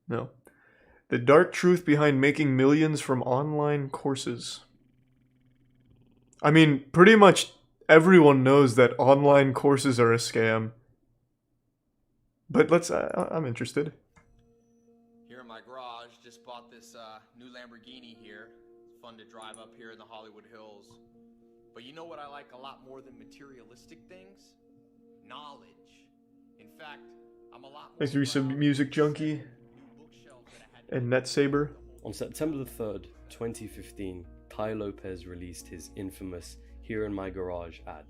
No. The dark truth behind making millions from online courses. I mean, pretty much everyone knows that online courses are a scam. But I'm interested. Here in my garage, just bought this new Lamborghini here. It's fun to drive up here in the Hollywood Hills. But you know what I like a lot more than materialistic things? Knowledge. In fact, I'm a lot more Thanks to some Music Junkie and NetSaber. On September the 3rd, 2015, Tai Lopez released his infamous Here in My Garage ad.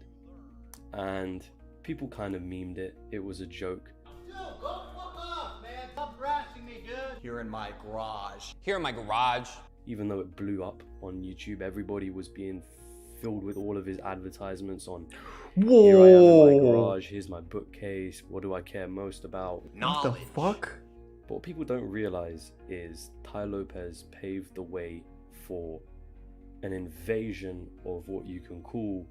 And people kind of memed it. It was a joke. Dude, go fuck off, man. Stop harassing me, dude. Here in my garage. Here in my garage. Even though it blew up on YouTube, everybody was being filled with all of his advertisements on Whoa. Here I am in my garage, here's my bookcase, what do I care most about? What the fuck? But what people don't realize is Tai Lopez paved the way for an invasion of what you can call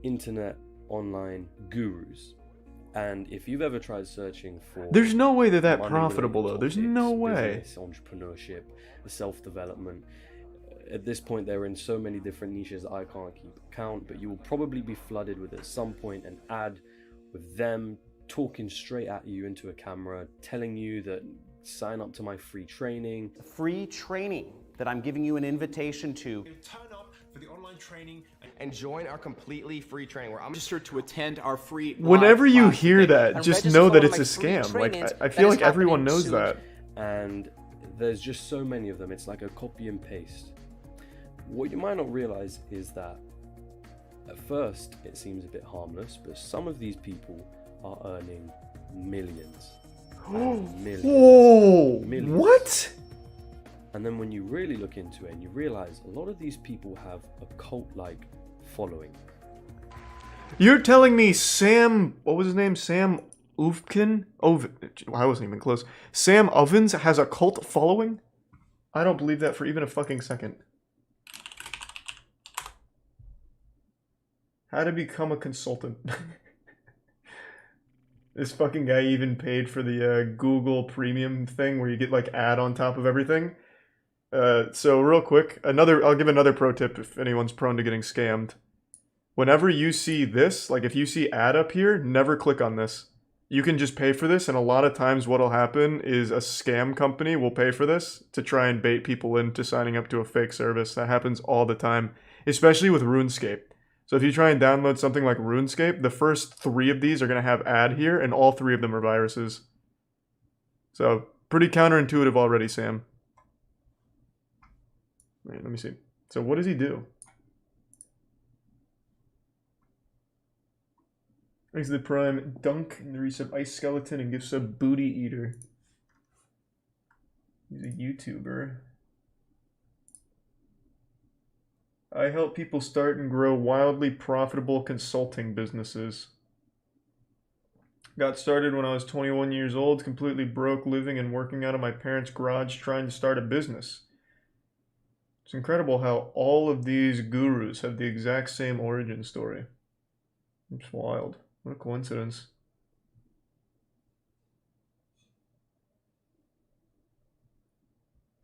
internet online gurus. And if you've ever tried searching for... There's no way they're that money profitable, though. There's no way. Business, entrepreneurship, self-development. At this point, they're in so many different niches that I can't keep count, but you will probably be flooded with, at some point, an ad with them talking straight at you into a camera, telling you that sign up to my free training. Free training that I'm giving you an invitation to. Turn up for the online training And join our completely free training where I'm registered to attend our free Whenever you hear that, And just register know for that one it's of a my free scam. Like, trainings I that feel is like everyone happening knows soon. that. And there's just so many of them. It's like a copy and paste. What you might not realize is that at first it seems a bit harmless, but some of these people are earning millions. Millions. Whoa! Millions. What? And then when you really look into it and you realize a lot of these people have a cult-like following. You're telling me Sam... What was his name? Sam Ovkin? I wasn't even close. Sam Ovens has a cult following? I don't believe that for even a fucking second. How to become a consultant. This fucking guy even paid for the Google Premium thing where you get like ad on top of everything. So real quick, I'll give another pro tip if anyone's prone to getting scammed. Whenever you see this, like if you see ad up here, never click on this. You can just pay for this, and a lot of times what'll happen is a scam company will pay for this to try and bait people into signing up to a fake service. That happens all the time, especially with RuneScape. So if you try and download something like RuneScape, the first 3 of these are going to have ad here, and all 3 of them are viruses. So, pretty counterintuitive already, Sam. Wait, let me see. So what does he do? Thanks to the Prime Dunk and the resub Ice Skeleton and gift sub Booty Eater. He's a YouTuber. I help people start and grow wildly profitable consulting businesses. Got started when I was 21 years old, completely broke, living and working out of my parents' garage trying to start a business. It's incredible how all of these gurus have the exact same origin story. It's wild. What a coincidence.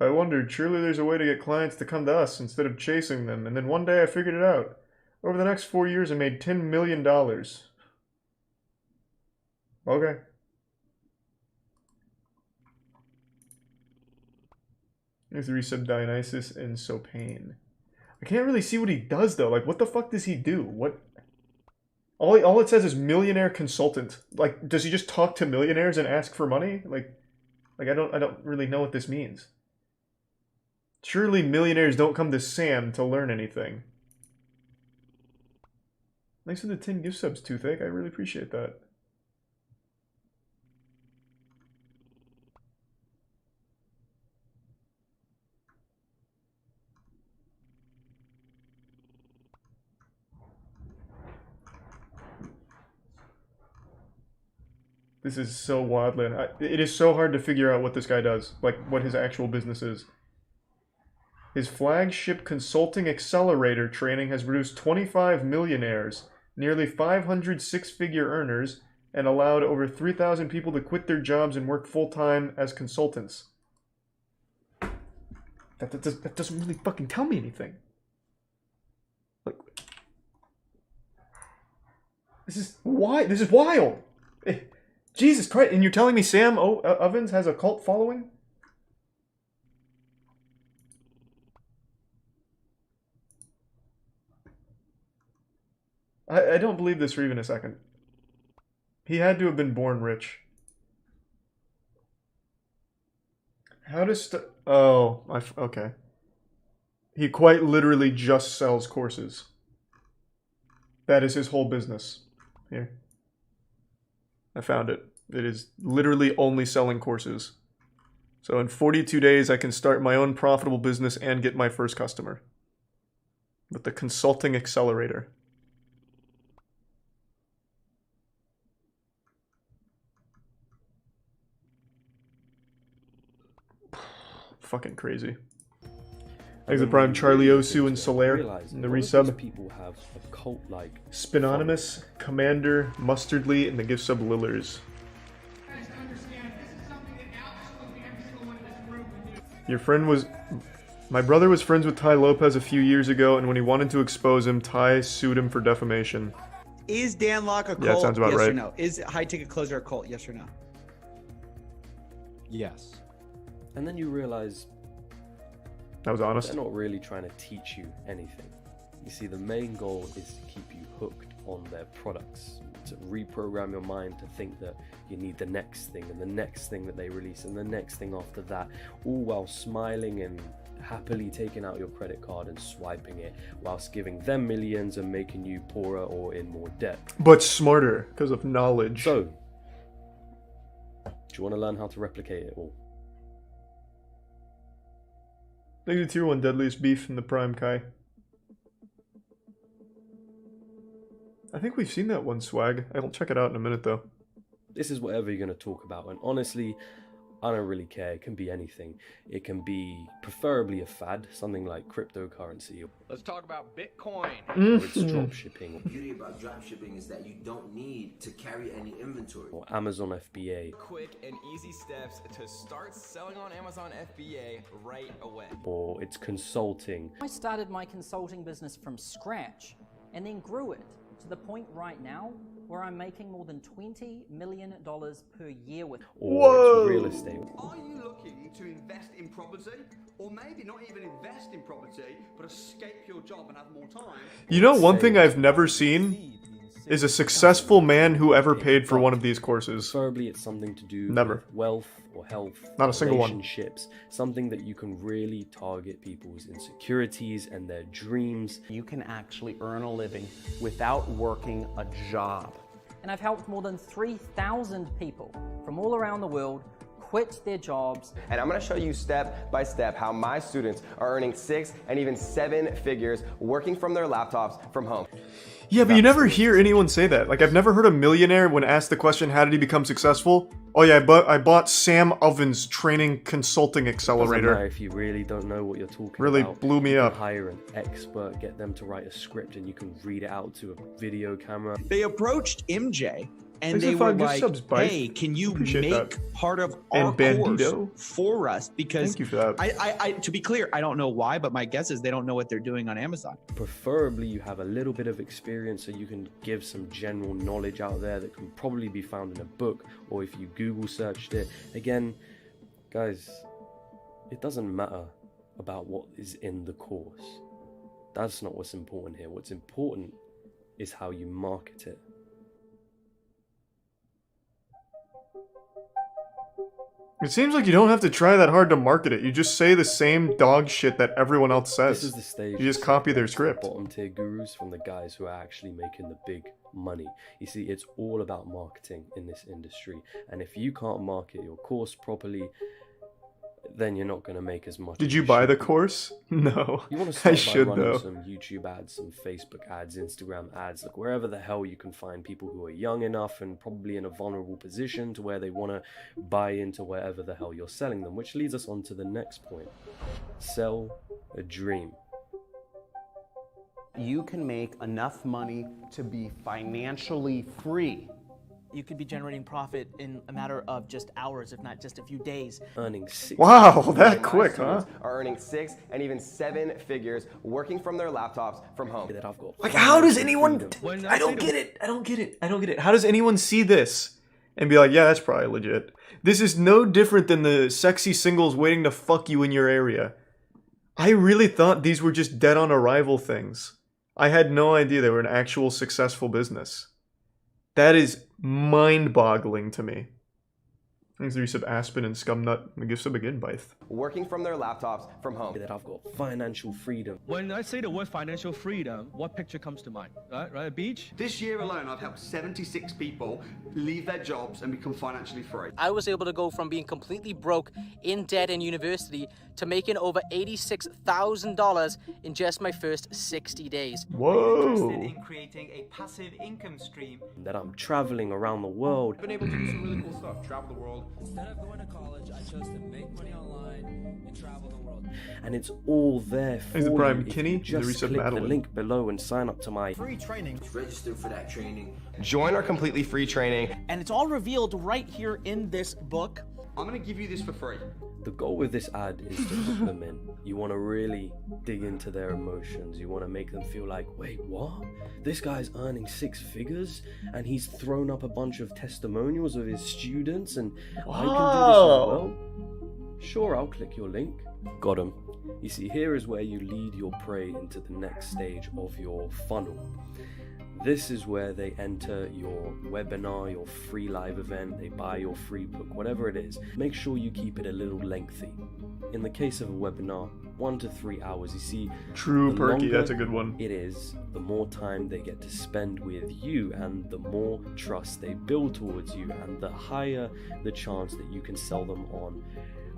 I wondered, surely there's a way to get clients to come to us instead of chasing them, and then one day I figured it out. Over the next 4 years I made $10 million. Okay. There's the resub Dionysus and Sopain. I can't really see what he does though. Like, what the fuck does he do? What? All it says is millionaire consultant. Like, does he just talk to millionaires and ask for money? Like I don't really know what this means. Surely millionaires don't come to Sam to learn anything. Thanks for the 10 gift subs, Toothache. I really appreciate that. This is so wildly... it is so hard to figure out what this guy does. Like, what his actual business is. His flagship consulting accelerator training has produced 25 millionaires, nearly 500 six-figure earners, and allowed over 3,000 people to quit their jobs and work full-time as consultants. That doesn't really fucking tell me anything. Like, this is wild. Jesus Christ! And you're telling me Sam Ovens has a cult following? I don't believe this for even a second. He had to have been born rich. How does okay. He quite literally just sells courses. That is his whole business. Here. I found it. It is literally only selling courses. So in 42 days, I can start my own profitable business and get my first customer. With the Consulting Accelerator. Fucking crazy. Thanks to Prime, Charlie Osu, and Solaire in the resub. People have a cult-like Spinonymous, Commander, Mustardly, and the gift sub Lillers. Your friend was... My brother was friends with Ty Lopez a few years ago, and when he wanted to expose him, Ty sued him for defamation. Is Dan Locke a cult? Yeah, it sounds about yes right. Or no? Is High Ticket Closer a cult? Yes or no? Yes. And then you realize That was honest. they're not really trying to teach you anything. You see, the main goal is to keep you hooked on their products, to reprogram your mind to think that you need the next thing and the next thing that they release and the next thing after that, all while smiling and happily taking out your credit card and swiping it, whilst giving them millions and making you poorer or in more debt. But smarter, because of knowledge. So, do you want to learn how to replicate it all? Thank you to Tier 1 Deadliest Beef in the Prime Kai. I think we've seen that one, Swag. I'll check it out in a minute, though. This is whatever you're going to talk about, and honestly, I don't really care. It can be anything. It can be preferably a fad, something like cryptocurrency. Let's talk about Bitcoin. Or it's drop shipping. The beauty about dropshipping is that you don't need to carry any inventory. Or Amazon FBA. Quick and easy steps to start selling on Amazon FBA right away. Or it's consulting. I started my consulting business from scratch and then grew it to the point right now where I'm making more than $20 million per year with it. Or it's real estate. Are you looking to invest in property? Or maybe not even invest in property, but escape your job and have more time? You know, one thing I've never seen is a successful man who ever paid for one of these courses. Preferably it's something to do Never. with wealth or health, Not a single one. relationships, something that you can really target people's insecurities and their dreams. You can actually earn a living without working a job. And I've helped more than 3,000 people from all around the world quit their jobs. And I'm going to show you step by step how my students are earning 6 and even 7 figures working from their laptops from home. Yeah, but you never hear anyone say that. Like, I've never heard a millionaire, when asked the question, how did he become successful? Oh yeah, I bought Sam Ovens Training Consulting Doesn't Accelerator. matter if you really don't know what you're talking Really about. blew me You can up. hire an expert, get them to write a script, and you can read it out to a video camera. They approached MJ and Thanks they for were 5 gift like, subs, Bife. hey, can you Appreciate make that. part of And our Bandito. course for us? Because Thank you for that. I to be clear, I don't know why, but my guess is they don't know what they're doing on Amazon. Preferably you have a little bit of experience so you can give some general knowledge out there that can probably be found in a book, or if you Google searched it. Again, guys, it doesn't matter about what is in the course. That's not what's important here. What's important is how you market it. It seems like you don't have to try that hard to market it. You just say the same dog shit that everyone else says. This is the stage. You just copy their script. Bottom tier gurus from the guys who are actually making the big money. You see, it's all about marketing in this industry, and if you can't market your course properly, then you're not going to make as much. Did as you buy should the be. course? No. You want to I start should by running though. some YouTube ads, some Facebook ads, Instagram ads, like wherever the hell you can find people who are young enough and probably in a vulnerable position to where they want to buy into wherever the hell you're selling them, which leads us on to the next point. Sell a dream. You can make enough money to be financially free you could be generating profit in a matter of just hours, if not just a few days. Earning 6 Wow, that My quick, huh? students are earning 6 and even 7 figures working from their laptops from home. that I've got. Like, how does anyone... freedom. I don't get it. I don't get it. I don't get it. How does anyone see this and be like, yeah, that's probably legit? This is no different than the sexy singles waiting to fuck you in your area. I really thought these were just dead on arrival things. I had no idea they were an actual successful business. That is mind-boggling to me. Thanks to resub Aspen and Scumnut. The gifts begin, Byth. Working from their laptops from home. That I've got financial freedom. When I say the word financial freedom, what picture comes to mind? Right, a beach? This year alone, I've helped 76 people leave their jobs and become financially free. I was able to go from being completely broke in debt in university to making over $86,000 in just my first 60 days. Whoa. Interested in creating a passive income stream. That I'm traveling around the world. I've been able to do some really cool stuff, travel the world. Instead of going to college, I chose to make money online and travel the world. And it's all there for He's the Prime you. Kinney, If you the just resub click the Madeline. link below and sign up to my Free training. Register for that training. Join our completely free training. And it's all revealed right here in this book. I'm going to give you this for free. The goal with this ad is to hook them in. You want to really dig into their emotions. You want to make them feel like, wait, what? This guy's earning 6 figures and he's thrown up a bunch of testimonials of his students and I can do this as well. Sure, I'll click your link. Got him. You see, here is where you lead your prey into the next stage of your funnel. This is where they enter your webinar, your free live event, they buy your free book, whatever it is. Make sure you keep it a little lengthy. In the case of a webinar, 1 to 3 hours. You see, True, the Perky, longer that's a good one. it is, the more time they get to spend with you and the more trust they build towards you and the higher the chance that you can sell them on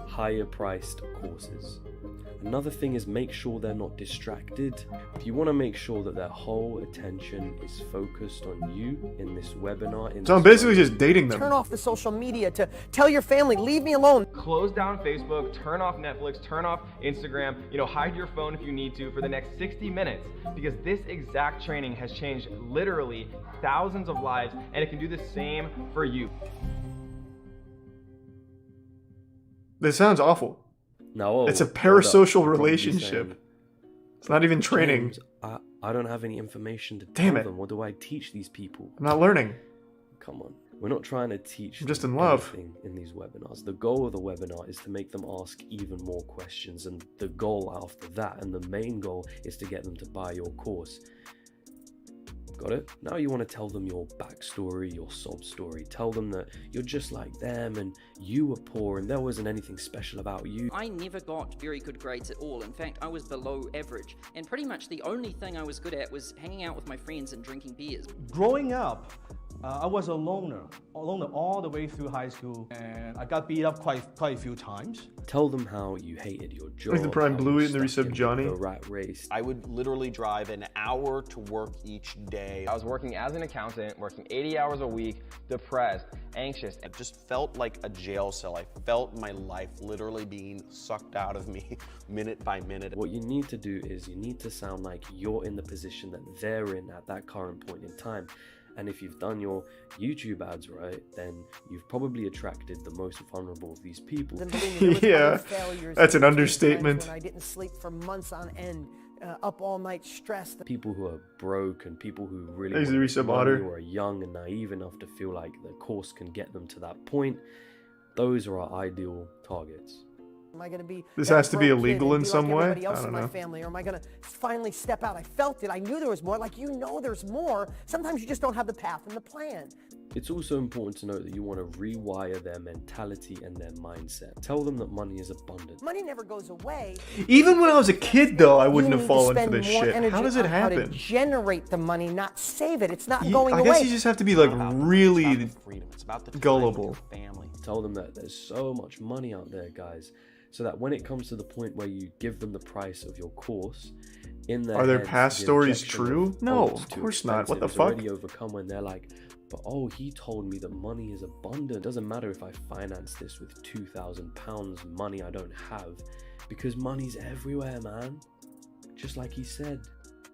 higher priced courses. Another thing is make sure they're not distracted. If you want to make sure that their whole attention is focused on you in this webinar. So I'm basically just dating them. Turn off the social media to tell your family, leave me alone. Close down Facebook, turn off Netflix, turn off Instagram, hide your phone if you need to for the next 60 minutes because this exact training has changed literally thousands of lives and it can do the same for you. This sounds awful. No, it's a hold up. parasocial You're probably relationship. saying, It's not even training. James, I don't have any information to Damn tell it. them. What do I teach these people? I'm not learning. Come on. We're not trying to teach I'm just them in love. anything in these webinars. The goal of the webinar is to make them ask even more questions, and the goal after that, and the main goal, is to get them to buy your course. Got it? Now you want to tell them your backstory, your sob story. Tell them that you're just like them and you were poor and there wasn't anything special about you. I never got very good grades at all. In fact, I was below average. And pretty much the only thing I was good at was hanging out with my friends and drinking beers. Growing up, I was a loner all the way through high school, and I got beat up quite a few times. Tell them how you hated your job. Like the Prime how Bluey you and the stuck resub in Johnny. The rat race. I would literally drive an hour to work each day. I was working as an accountant, working 80 hours a week, depressed, anxious. It just felt like a jail cell. I felt my life literally being sucked out of me minute by minute. What you need to do is you need to sound like you're in the position that they're in at that current point in time. And if you've done your YouTube ads right, then you've probably attracted the most vulnerable of these people. Yeah, that's an understatement. When I didn't sleep for months on end, up all night stressed. People who are broke and people who really Thanks to want resub money Otter. or are young and naive enough to feel like the course can get them to that point, those are our ideal targets. Am I going to be This that has to be broke kid illegal and in be some like way? everybody else I don't in my know. family, or am I going to finally step out? I felt it. I knew there was more. Like, there's more. Sometimes you just don't have the path and the plan. It's also important to note that you want to rewire their mentality and their mindset. Tell them that money is abundant. Money never goes away. Even when I was a kid, though, I wouldn't You have need to fallen for spend this more shit. energy How does it on how to happen? generate the money, not save it. It's not going I away. guess you just have to be like really gullible. Tell them that there's so much money out there, guys, so that when it comes to the point where you give them the price of your course, in their Are their heads, past the stories objection true? of, No, it's of too course not. What expensive the is fuck? already overcome when they're like, but oh, he told me that money is abundant. It doesn't matter if I finance this with £2,000 money I don't have, because money's everywhere, man. Just like he said.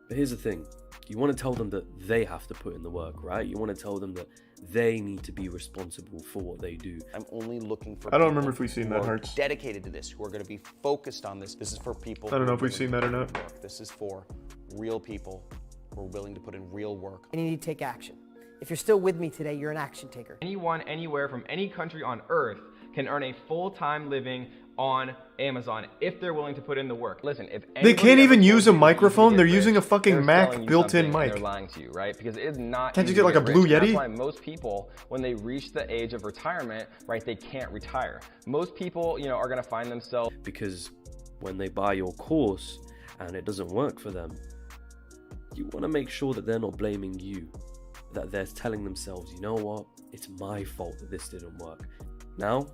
But here's the thing. You want to tell them that they have to put in the work, right? You want to tell them that they need to be responsible for what they do. I'm only looking for I don't remember if we've seen that, who are Hearts. dedicated to this, who are going to be focused on this. This is for people. I don't who know are if we've willing seen to that or put not. in work. This is for real people who are willing to put in real work. And you need to take action. If you're still with me today, you're an action taker. Anyone, anywhere, from any country on earth can earn a full-time living on Amazon if they're willing to put in the work. Listen, if They can't even use a microphone. They're rich, using a fucking they're Mac selling you built-in something and mic. They're lying to you, right? Because it is not. Can't you easy get to like a Blue rich. Yeti? That's why most people, when they reach the age of retirement, right, they can't retire. Most people, you know, are gonna find themselves Because when they buy your course and it doesn't work for them, you want to make sure that they're not blaming you, that they're telling themselves, you know what, it's my fault that this didn't work. Now,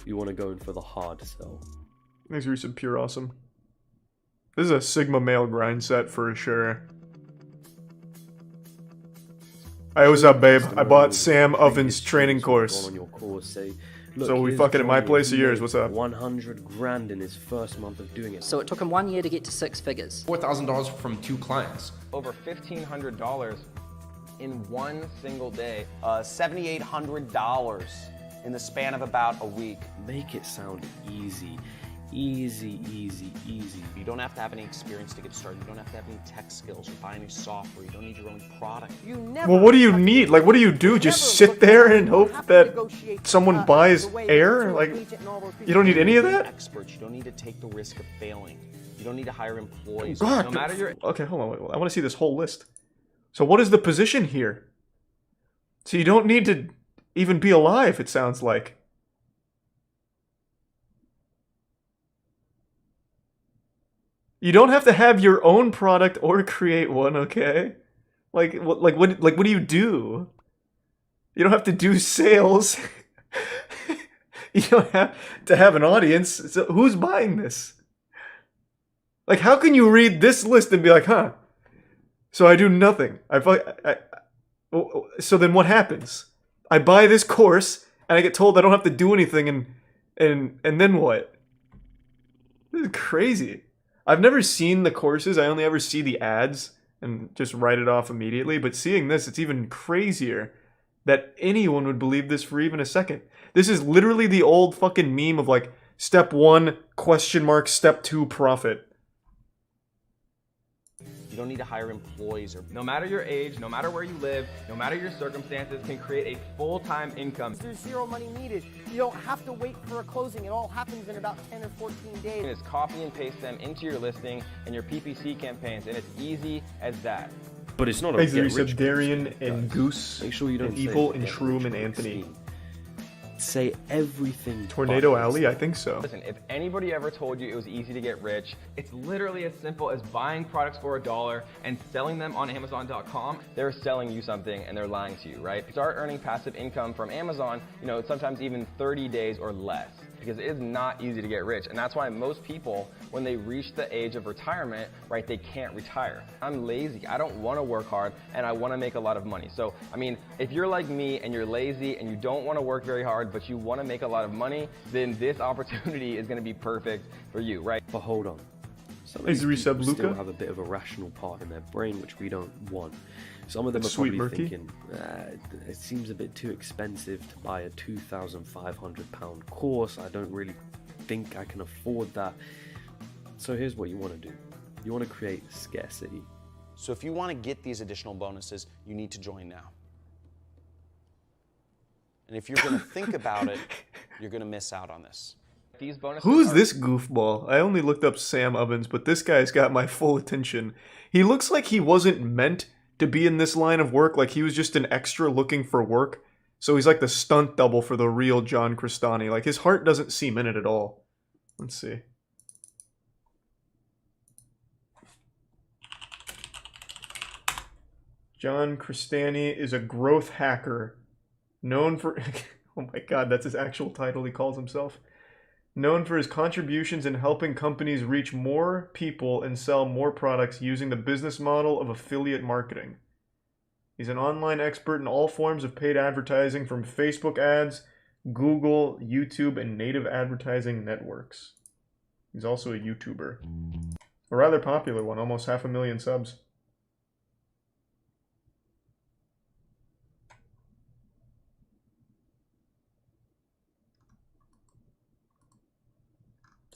you want to go in for the hard sell. Thanks, Reese, pure awesome. This is a Sigma male grind set for sure. Hey, what's up, babe? I bought Sam Oven's training course. On your course, say, look, So we here's fucking at my Johnny, place of he yours. made What's up? 100 grand in his first month of doing it. So it took him 1 year to get to 6 figures. $4,000 from 2 clients. over $1,500 in one single day. $7,800 in the span of about a week. Make it sound easy. Easy, easy, easy. You don't have to have any experience to get started. You don't have to have any tech skills or buy any software. You don't need your own product. You never Well, what do you need? Like, what do you do? Just sit there and hope that someone buys air? Like, you don't need any of that? Experts. You don't need to take the risk of failing. You don't need to hire employees. God, No matter your okay, hold on. Wait, I want to see this whole list. So what is the position here? So you don't need to even be alive, it sounds like. You don't have to have your own product or create one, okay? Like what do you do? You don't have to do sales. You don't have to have an audience. So who's buying this? Like, how can you read this list and be like, huh? So I do nothing. So then what happens? I buy this course and I get told I don't have to do anything, and then what? This is crazy. I've never seen the courses. I only ever see the ads and just write it off immediately. But seeing this, it's even crazier that anyone would believe this for even a second. This is literally the old fucking meme of like, step 1, question mark, step 2, profit. You don't need to hire employees or... No matter your age, no matter where you live, no matter your circumstances, can create a full-time income. There's zero money needed. You don't have to wait for a closing. It all happens in about 10 or 14 days. You just copy and paste them into your listing and your PPC campaigns, and it's easy as that. But it's not a Thanks, get Larissa, rich Darian quick, and guys. Goose Make sure you don't and say Evil get and rich Shroom and quick Anthony. scheme. Say everything. Tornado but Alley, I think so. Listen, if anybody ever told you it was easy to get rich, it's literally as simple as buying products for $1 and selling them on Amazon.com. They're selling you something and they're lying to you, right? Start earning passive income from Amazon, you know, sometimes even 30 days or less, because it is not easy to get rich. And that's why most people, when they reach the age of retirement, right, they can't retire. I'm lazy. I don't want to work hard and I want to make a lot of money. So, I mean, if you're like me and you're lazy and you don't want to work very hard, but you want to make a lot of money, then this opportunity is going to be perfect for you, right? But hold on. Some of Is these the people resub still Luca? have a bit of a rational part in their brain, which we don't want. Some of them are Sweet probably Murky. thinking, it seems a bit too expensive to buy a £2,500 course. I don't really think I can afford that. So here's what you want to do. You want to create scarcity. So if you want to get these additional bonuses, you need to join now. And if you're going to think about it, you're going to miss out on this. These bonuses Who's are- this goofball? I only looked up Sam Ovens, but this guy's got my full attention. He looks like he wasn't meant to be in this line of work, like he was just an extra looking for work. So he's like the stunt double for the real John Cristani. Like, his heart doesn't seem in it at all. Let's see. John Cristani is a growth hacker known for... oh my god, that's his actual title he calls himself. Known for his contributions in helping companies reach more people and sell more products using the business model of affiliate marketing. He's an online expert in all forms of paid advertising, from Facebook ads, Google, YouTube, and native advertising networks. He's also a YouTuber. A rather popular one, almost 500,000 subs.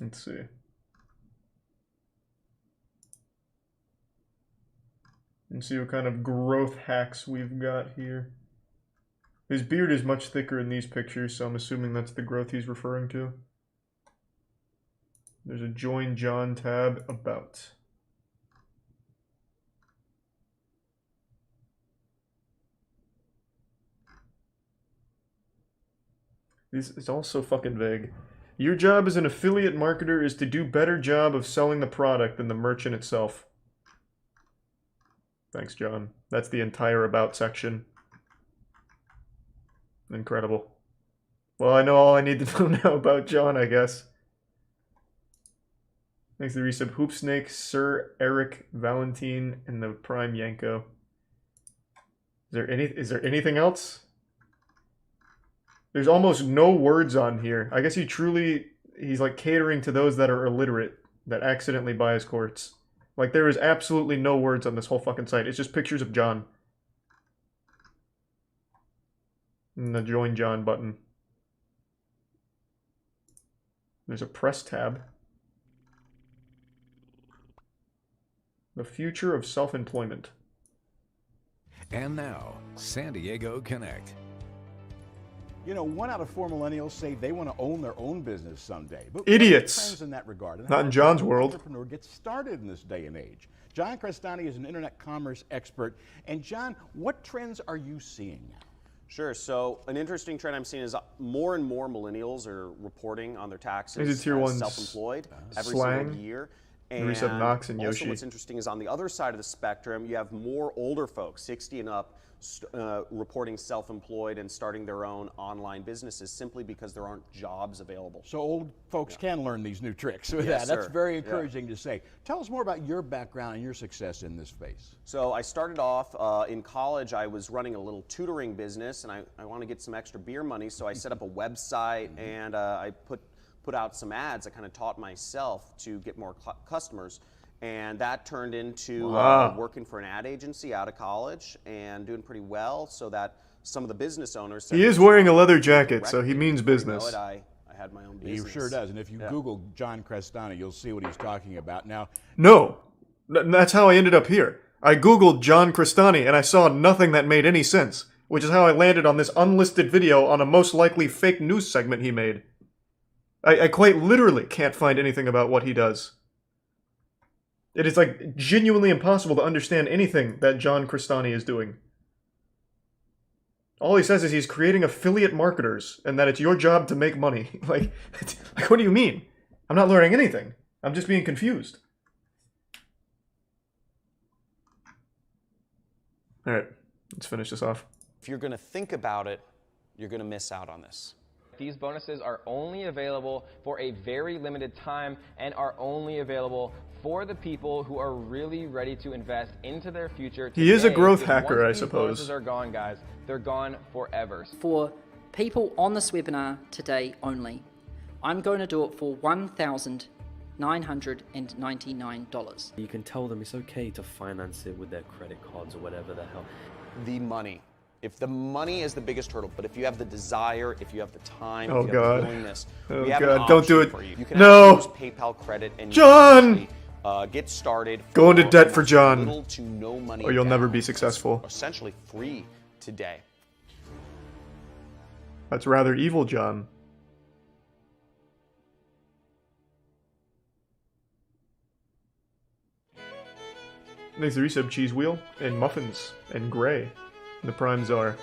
Let's see. And see what kind of growth hacks we've got here. His beard is much thicker in these pictures, so I'm assuming that's the growth he's referring to. There's a Join John tab, About. It's all so fucking vague. Your job as an affiliate marketer is to do better job of selling the product than the merchant itself. Thanks, John. That's the entire About section. Incredible. Well, I know all I need to know now about John, I guess. Thanks to the resub. Hoopsnake, Sir Eric, Valentine, and the Prime Yanko. Is there anything else? There's almost no words on here. I guess he's like catering to those that are illiterate, that accidentally buy his course. Like, there is absolutely no words on this whole fucking site. It's just pictures of John. And the Join John button. There's a press tab. The future of self-employment. And now, San Diego Connect. You know, 1 out of 4 millennials say they want to own their own business someday. But idiots! What are the trends in that regard? And not in John's world. Entrepreneur gets started in this day and age. John Crestani is an internet commerce expert. And John, what trends are you seeing now? Sure. So an interesting trend I'm seeing is more and more millennials are reporting on their taxes as self-employed every single year. And Knox and also Yoshi. what's interesting is on the other side of the spectrum, you have more older folks, 60 and up, reporting self-employed and starting their own online businesses simply because there aren't jobs available. So old folks can learn these new tricks. Yes, That's sir. very encouraging to say. Tell us more about your background and your success in this space. So I started off in college. I was running a little tutoring business, and I want to get some extra beer money, so I set up a website and I put out some ads. I kind of taught myself to get more customers. And that turned into working for an ad agency out of college and doing pretty well, so that some of the business owners said, he is wearing a leather jacket, so he means business. I had my own business. He sure does. And if you Google John Crestani, you'll see what he's talking about. Now, no, that's how I ended up here. I Googled John Crestani and I saw nothing that made any sense, which is how I landed on this unlisted video on a most likely fake news segment he made. I quite literally can't find anything about what he does. It is like genuinely impossible to understand anything that John Crestani is doing. All he says is he's creating affiliate marketers and that it's your job to make money. Like, what do you mean? I'm not learning anything. I'm just being confused. All right, let's finish this off. If you're going to think about it, you're going to miss out on this. These bonuses are only available for a very limited time and are only available for the people who are really ready to invest into their future today. He is a growth hacker, I once these bonuses suppose. are gone, guys. They're gone forever. For people on this webinar today only, I'm going to do it for $1,999. You can tell them it's okay to finance it with their credit cards or whatever the hell. The money. If the money is the biggest hurdle, but if you have the desire, if you have the time, Oh, if you have God. the willingness, Oh, we have an God. option Don't do it. for you. You can No. actually use PayPal credit and John! you can actually, get started. Go into debt for almost John, little to no money or you'll down. never be successful. Essentially free today. That's rather evil, John. Thanks to the resub, Cheese Wheel, and Muffins, and Gray, the Prime Czar.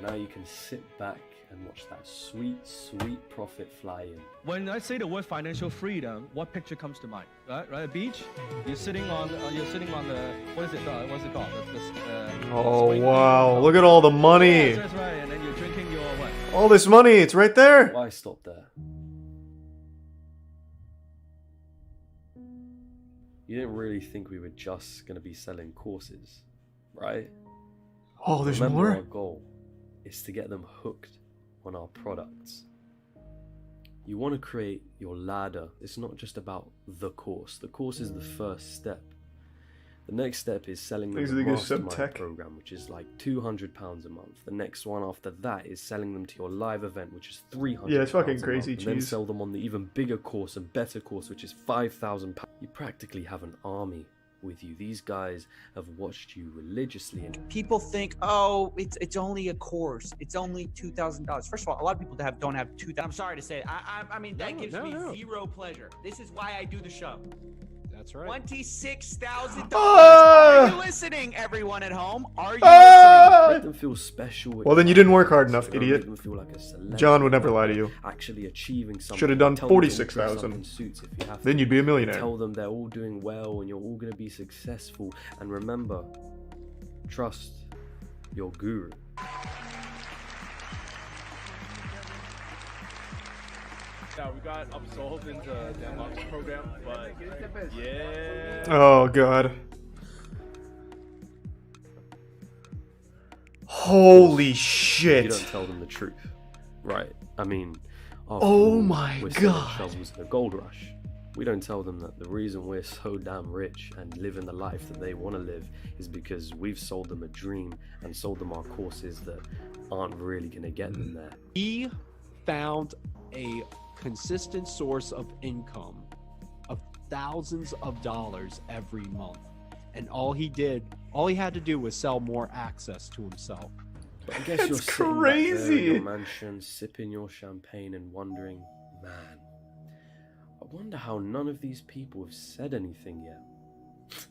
Now you can sit back and watch that sweet, sweet profit fly in. When I say the word financial freedom, what picture comes to mind? Right, a beach. You're sitting on the what is it? What's it called? Oh wow! Look at all the money. Yes, that's right. And then you're drinking your what? All this money, it's right there. Why stop there? You didn't really think we were just going to be selling courses, right? Oh, there's Remember, more? our goal is to get them hooked on our products. You want to create your ladder. It's not just about the course. The course is the first step. The next step is selling them Things the are the good mastermind sub-tech. program, which is like £200 a month. The next one after that is selling them to your live event, which is £300. Yeah, it's fucking a crazy month, and then cheese. sell them on the even bigger course and better course, which is £5,000. You practically have an army with you. These guys have watched you religiously. And People think, oh, it's only a course. It's only $2,000. First of all, a lot of people don't have $2,000. I'm sorry to say, I mean that gives me zero pleasure. This is why I do the show. That's right. $26,000. Ah! Are you listening, everyone at home? Are you Ah! let them feel special. Well, then you didn't work hard enough, Don't idiot. make them feel like a celebrity. John would never lie to you. Actually achieving something. Should have done Tell them to all dress 46,000. up in suits if you have Then to. you'd be a millionaire. Tell them they're all doing well and you're all going to be successful. And remember, trust your guru. Yeah, we got absolved into Denmark's program, but yeah. Oh god. Holy You shit. don't tell them the truth, right? I mean, after Oh all, my we're selling God. shovels in the gold rush. We don't tell them that the reason we're so damn rich and living the life that they want to live is because we've sold them a dream and sold them our courses that aren't really going to get them there. He found a consistent source of income of thousands of dollars every month. And all he had to do was sell more access to himself. But I guess That's you're sitting back there in crazy. your mansion, sipping your champagne and wondering, man, I wonder how none of these people have said anything yet.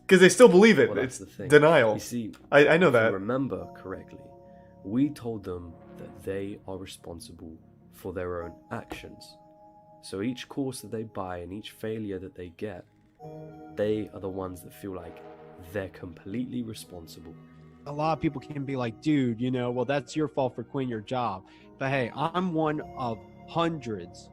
Because they still believe it. Well, that's It's the thing. denial. You see, I know if that. you remember correctly, we told them that they are responsible for their own actions. So each course that they buy and each failure that they get, they are the ones that feel like they're completely responsible. A lot of people can be like, dude, well, that's your fault for quitting your job. But hey, I'm one of hundreds,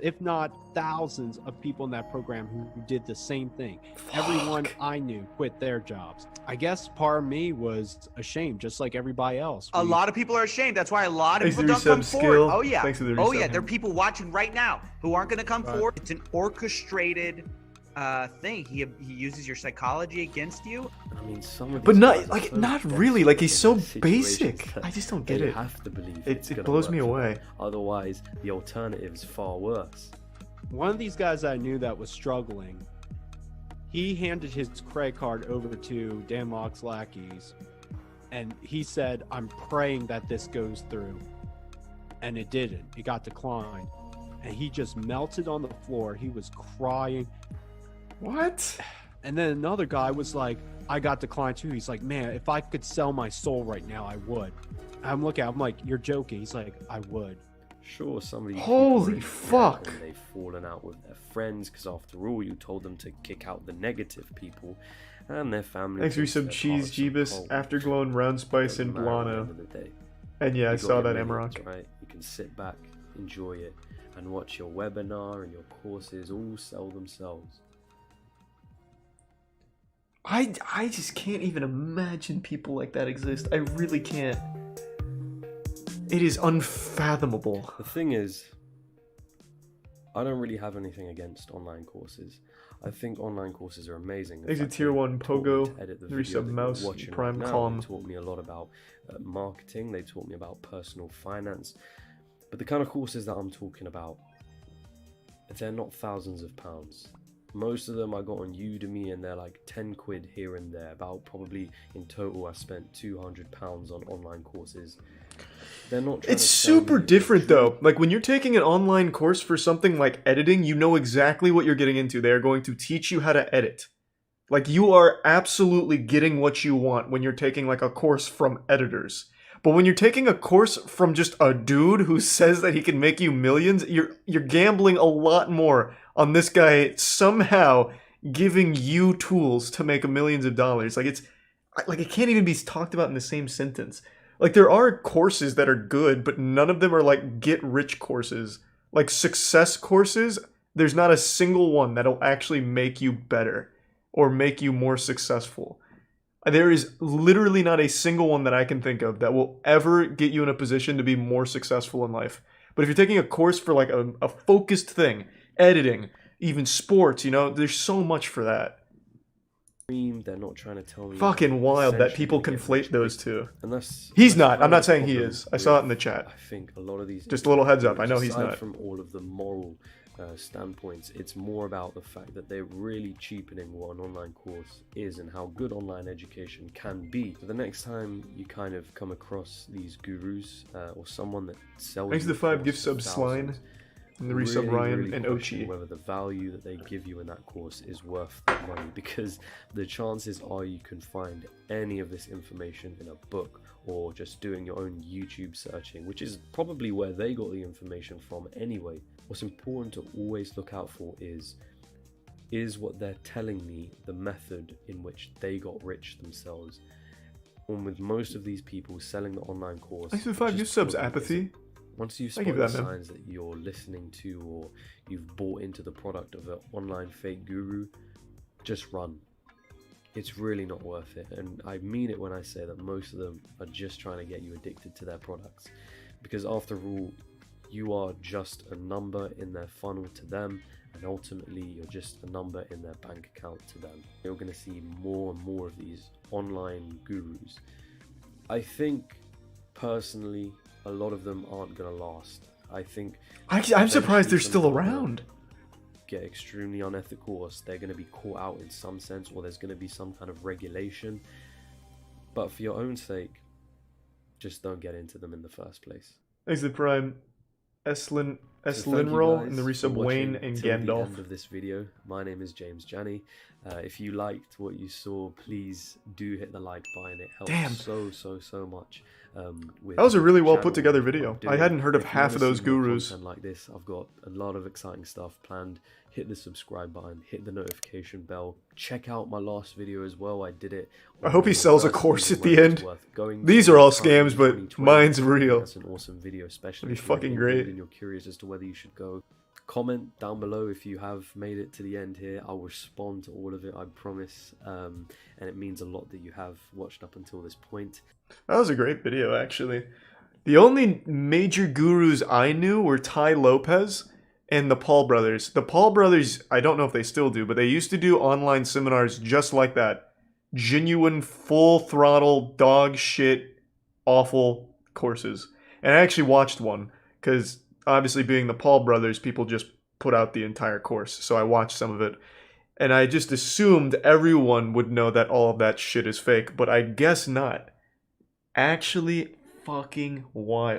if not thousands of people in that program who did the same thing. Everyone I knew quit their jobs. I guess part of me was ashamed, just like everybody else. A lot of people are ashamed. That's why a lot of Thanks people to don't come resub forward. skill. Oh yeah. Thanks to the Oh resub. yeah. There are people watching right now who aren't going to come Right. forward. It's an orchestrated thing. He uses your psychology against you. I mean, some of But these not guys are like so not really. Like he's so desperate in basic. situations that I just don't get they it. have to believe It gonna blows work me for them. away. Otherwise, the alternative is far worse. One of these guys I knew that was struggling, he handed his credit card over to Dan Locke's lackeys, and he said, I'm praying that this goes through. And it didn't. It got declined. And he just melted on the floor. He was crying. What? And then another guy was like, I got declined too. He's like, man, if I could sell my soul right now, I would. I'm looking at him like, you're joking. He's like, I would. Sure, some of these Holy people are fuck. upset when they've fallen out with their friends because after all, you told them to kick out the negative people, and their family. Thanks for thinks some they're cheese, part of Jeebus, cult. Afterglow, and Round Spice, Doesn't and matter at the Blano. end of the day. And yeah, I You saw got that your millions, Amarok. right? You can sit back, enjoy it, and watch your webinar and your courses all sell themselves. I just can't even imagine people like that exist. I really can't. It is unfathomable. The thing is, I don't really have anything against online courses. I think online courses are amazing. In Thanks to fact, Tier they 1 taught me Pogo, to edit the 3 video sub that you're Mouse, watching Prime right now. Calm. They taught me a lot about marketing. They taught me about personal finance. But the kind of courses that I'm talking about, they're not thousands of pounds. Most of them I got on Udemy and they're like 10 quid here and there. About probably in total I spent £200 on online courses. They're not trying It's to sell super me different though. Like when you're taking an online course for something like editing, you know exactly what you're getting into. They are going to teach you how to edit. Like you are absolutely getting what you want when you're taking like a course from editors. But when you're taking a course from just a dude who says that he can make you millions, you're gambling a lot more on this guy somehow giving you tools to make millions of dollars. Like it can't even be talked about in the same sentence. Like there are courses that are good, but none of them are like get rich courses. Like success courses, there's not a single one that'll actually make you better or make you more successful. There is literally not a single one that I can think of that will ever get you in a position to be more successful in life. But if you're taking a course for like a focused thing, editing, even sports, there's so much for that. They're not trying to tell me. Fucking wild that essentially people to get conflate rich those quick. two. And that's He's that's not. kind I'm of not the saying he problem is. I saw it in the with, chat. I think a lot of these. Just a little heads up. I know he's aside not. From all of the moral standpoints, it's more about the fact that they're really cheapening what an online course is and how good online education can be. So the next time you kind of come across these gurus or someone that sells, Thanks to the 5 gift subs, Sline, and the resub Ryan and question Ochi. whether the value that they give you in that course is worth the money, because the chances are you can find any of this information in a book or just doing your own YouTube searching, which is probably where they got the information from anyway. What's important to always look out for is what they're telling me the method in which they got rich themselves. And with most of these people selling the online course, Thanks to the 5 gift subs, Apathy. once you Thank you spot for the that, man. signs that you're listening to or you've bought into the product of an online fake guru, just run. It's really not worth it. And I mean it when I say that most of them are just trying to get you addicted to their products. Because after all, you are just a number in their funnel to them, and ultimately you're just a number in their bank account to them. You're going to see more and more of these online gurus. I think personally a lot of them aren't going to last. I think I'm surprised they're still eventually some of them around. get extremely unethical, or they're going to be caught out in some sense, or there's going to be some kind of regulation. But for your own sake, just don't get into them in the first place. Thanks to the Prime, So thank you Eslinroll, guys and the for resub Wayne watching and till the Gandalf. end of this video. My name is James Janney. If you liked what you saw, please do hit the like button. It helps Damn. so much. With That was a really well the put channel, together what video. I'm I doing. hadn't heard of If you half wanna of those see more gurus. content like this, I've got a lot of exciting stuff planned. Hit the subscribe button, hit the notification bell. Check out my last video as well. I did it. I hope he sells a course at the end. Going These to are all currently scams, but 2020. mine's I think real. That's an awesome video, especially That'd be if you're fucking indeed great. and you're curious as to whether you should go. Comment down below if you have made it to the end here. I'll respond to all of it, I promise. And it means a lot that you have watched up until this point. That was a great video, actually. The only major gurus I knew were Ty Lopez and the Paul brothers. The Paul brothers, I don't know if they still do, but they used to do online seminars just like that. Genuine, full throttle, dog shit, awful courses. And I actually watched one, because obviously being the Paul brothers, people just put out the entire course. So I watched some of it. And I just assumed everyone would know that all of that shit is fake, but I guess not. Actually fucking wild.